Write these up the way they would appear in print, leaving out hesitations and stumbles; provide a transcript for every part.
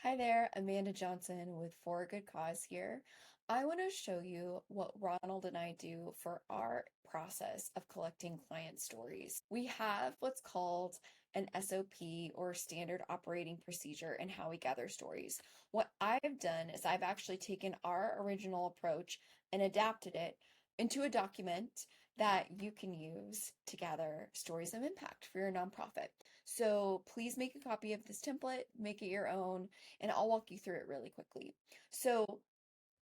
Hi there, Amanda Johnson with For a Good Cause here. I want to show you what Ronald and I do for our process of collecting client stories. We have what's called an SOP or standard operating procedure in how we gather stories. What I've done is I've actually taken our original approach and adapted it into a document that you can use to gather stories of impact for your nonprofit. So please make a copy of this template, make it your own, and I'll walk you through it really quickly. So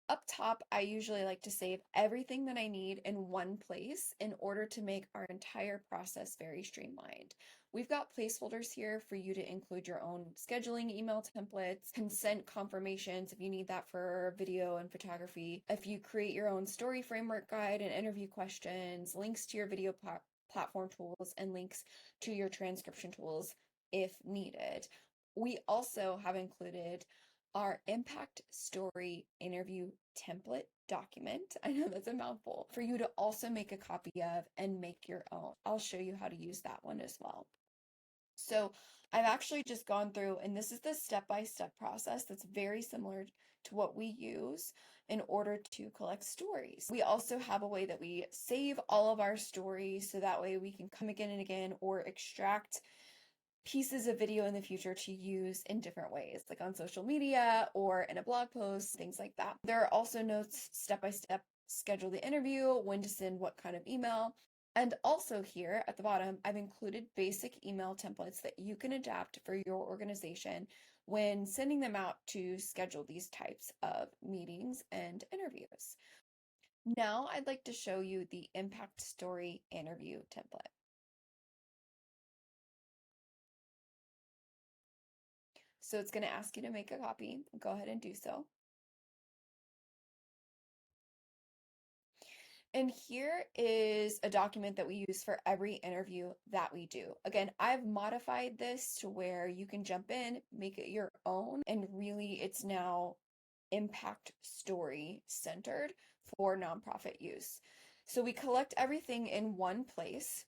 up top, I usually like to save everything that I need in one place in order to make our entire process very streamlined. We've got placeholders here for you to include your own scheduling email templates, consent confirmations if you need that for video and photography. If you create your own story framework guide and interview questions, links to your video platform tools, and links to your transcription tools if needed. We also have included our impact story interview template document. I know that's a mouthful for you to also make a copy of and make your own. I'll show you how to use that one as well. So I've actually just gone through, and this is the step-by-step process that's very similar to what we use in order to collect stories. We also have a way that we save all of our stories so that way we can come again and again or extract pieces of video in the future to use in different ways, like on social media or in a blog post, things like that. There are also notes step by step, schedule the interview, when to send what kind of email. And also here at the bottom, I've included basic email templates that you can adapt for your organization when sending them out to schedule these types of meetings and interviews. Now I'd like to show you the impact story interview template. So it's going to ask you to make a copy. Go ahead and do so. And here is a document that we use for every interview that we do. Again, I've modified this to where you can jump in, make it your own, and really it's now impact story centered for nonprofit use. So we collect everything in one place,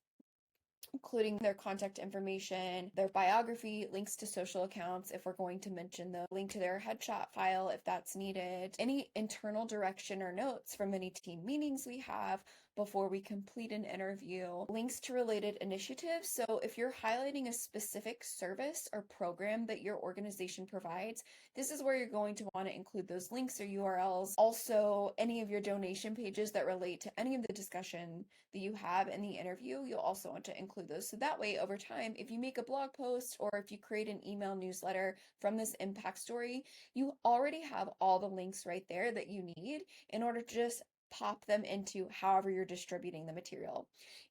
including their contact information, their biography, links to social accounts if we're going to mention them, link to their headshot file if that's needed, any internal direction or notes from any team meetings we have before we complete an interview, links to related initiatives. So if you're highlighting a specific service or program that your organization provides, this is where you're going to want to include those links or URLs. Also, any of your donation pages that relate to any of the discussion that you have in the interview, you'll also want to include those. So that way, over time, if you make a blog post or if you create an email newsletter from this impact story, you already have all the links right there that you need in order to just pop them into however you're distributing the material.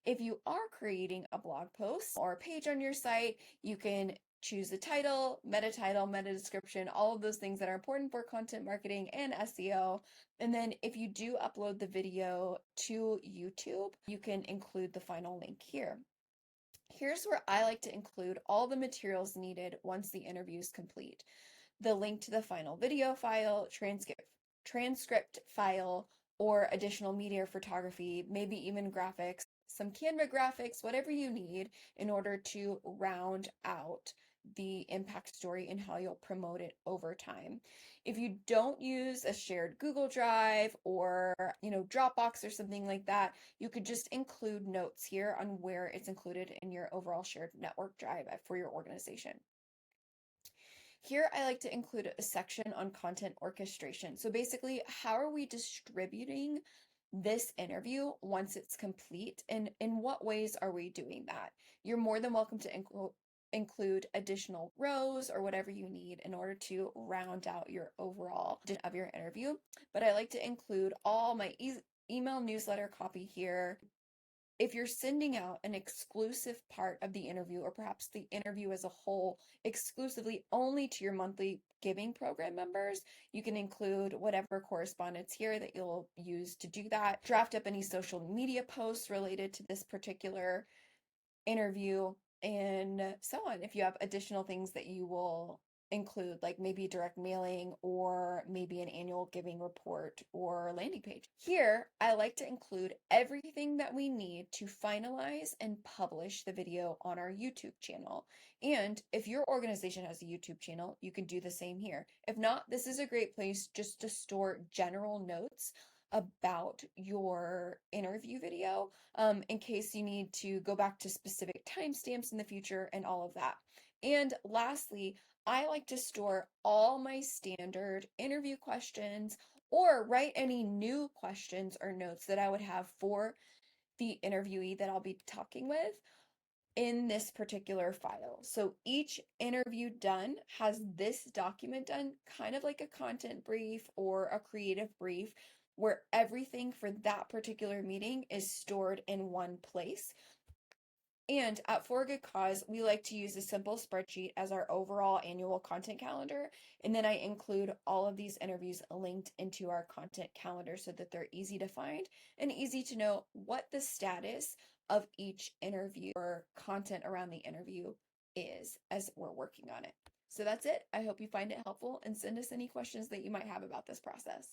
If you are creating a blog post or a page on your site, you can choose the title, meta description, all of those things that are important for content marketing and SEO. And then if you do upload the video to YouTube, you can include the final link here. Here's where I like to include all the materials needed once the interview is complete. The link to the final video file, transcript file, or additional media or photography, maybe even graphics, some Canva graphics, whatever you need in order to round out the impact story and how you'll promote it over time. If you don't use a shared Google Drive or, Dropbox or something like that, you could just include notes here on where it's included in your overall shared network drive for your organization. Here, I like to include a section on content orchestration. So basically, how are we distributing this interview once it's complete, and in what ways are we doing that? You're more than welcome to include additional rows or whatever you need in order to round out your overall of your interview. But I like to include all my email newsletter copy here. If you're sending out an exclusive part of the interview, or perhaps the interview as a whole, exclusively only to your monthly giving program members, you can include whatever correspondence here that you'll use to do that. Draft up any social media posts related to this particular interview, and so on. If you have additional things that you will include, like maybe direct mailing or maybe an annual giving report or landing page. Here, I like to include everything that we need to finalize and publish the video on our YouTube channel. And if your organization has a YouTube channel, you can do the same here. If not, this is a great place just to store general notes about your interview video, in case you need to go back to specific timestamps in the future and all of that. And lastly, I like to store all my standard interview questions or write any new questions or notes that I would have for the interviewee that I'll be talking with in this particular file. So each interview done has this document done, kind of like a content brief or a creative brief, where everything for that particular meeting is stored in one place. And at For a Good Cause, we like to use a simple spreadsheet as our overall annual content calendar. And then I include all of these interviews linked into our content calendar so that they're easy to find and easy to know what the status of each interview or content around the interview is as we're working on it. So that's it. I hope you find it helpful and send us any questions that you might have about this process.